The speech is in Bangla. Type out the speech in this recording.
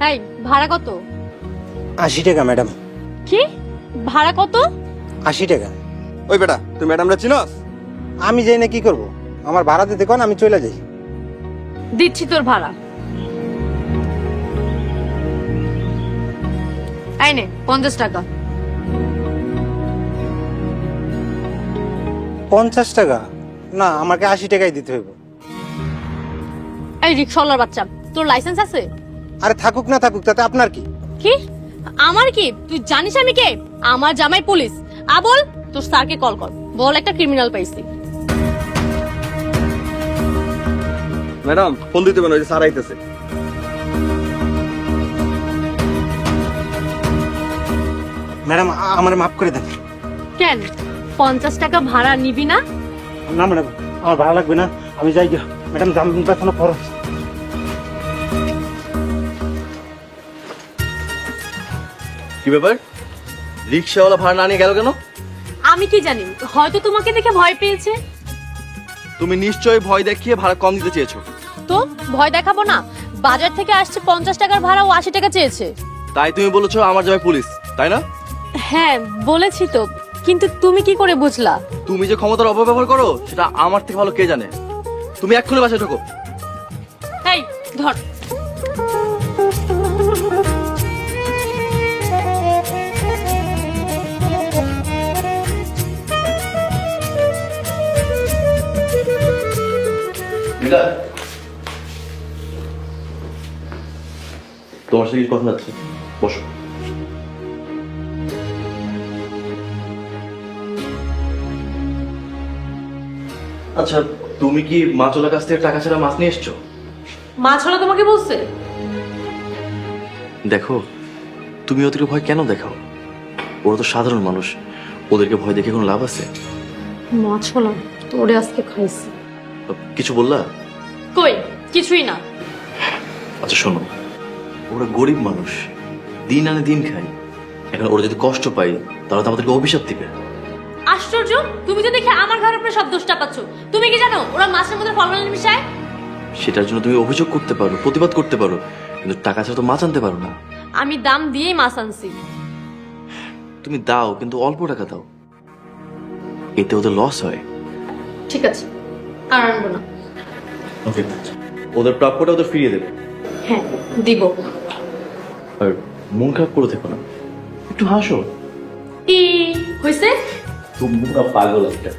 এই ভাড়া কত? 80 টাকা ম্যাডাম। কি ভাড়া কত? 80 টাকা। ওই বেটা তুই ম্যাডামরা চিনস? আমি যাই না কি করব? আমার ভাড়া দিতে কোন, আমি চলে যাই। দিচ্ছি তোর ভাড়া। এই নে 50 টাকা। 50 টাকা? না, আমাকে 80 টাকাই দিতে হইব। এই রিকশাওয়ালার বাচ্চা, তোর লাইসেন্স আছে? আরে থাকুক না থাকুক, তাতে আপনার কি? কি আমার কি? তুই জানিস আমি কে? আমার জামাই পুলিশ। আবল তোর স্যারকে কল কর, বল একটা ক্রিমিনাল পাইছি। ম্যাডাম ফোন দিতে বেন, ওই যে স্যার আইতেছে। ম্যাডাম আমার মাফ করে দেন। কেন 50 টাকা ভাড়া নিবি না? না ম্যাডাম, আমার ভাড়া লাগবে না, আমি যাই গিয়া। ম্যাডাম দাম পেছনে পড়ো। কি ব্যাপার, রিক্সাওয়ালা ভাড়া না নিয়ে গেল কেন? আমি কি জানি, হয়তো তোমাকে দেখে ভয় পেয়েছে। তুমি নিশ্চয়ই ভয় দেখিয়ে ভাড়া কম দিতে চেয়েছো। তো ভয় দেখাবো না? বাজার থেকে আসছে 50 টাকার ভাড়া, ও 80 টাকা চেয়েছে। তাই তুমি বলেছো আমার জামাই পুলিশ, তাই না? হ্যাঁ বলেছি তো, কিন্তু তুমি কি করে বুঝলা? তুমি যে ক্ষমতার অপব্যবহার করো সেটা আমার থেকে ভালো কে জানে। তুমি এক্ষুনি বাসায় ঢোকো। এই ধর। তোমার সাথে কিছু কথা আছে, বসো। আচ্ছা, তুমি কি মাছওয়ালার কাছ থেকে টাকা ছাড়া মাছ নিয়ে এসছো? মাছ হলো তোমাকে বলছে? দেখো, তুমি ওদেরকে ভয় কেন দেখাও? ওরা তো সাধারণ মানুষ, ওদেরকে ভয় দেখে কোনো লাভ আছে? মাছ হলো তোরে আজকে খাইছি। কিছু বললা? কই কিছুই না। আচ্ছা শোনো, ওরা গরিব মানুষ, দিন আনে দিন খায়। এখন ওরা যদি কষ্ট পায় তাহলে তো আমাদেরকে অভিশাপ দিবে। আশ্চর্য, তুমি তো দেখে আমার ঘরের উপরে সব দোষটা পাচ্ছ। তুমি কি জানো ওরা মাছের মধ্যে ফরমালিন মিশায়? সেটার জন্য তুমি অভিযোগ করতে পারো, প্রতিবাদ করতে পারো, কিন্তু টাকা ছাড়া তো মাছ আনতে পারো না। আমি দাম দিয়েই মাছ আনছি। তুমি দাও, কিন্তু অল্প টাকা দাও, এতে ওদের লস হয়। ঠিক আছে, আর আনবো না। ওকে, ওদের প্রাপ্যটা ওদের ফিরিয়ে দেবে। হ্যাঁ দিব। আর মন খারাপ করে থেকো না, একটু হাসো। ই হইছে? তোমরা পাগল একটা।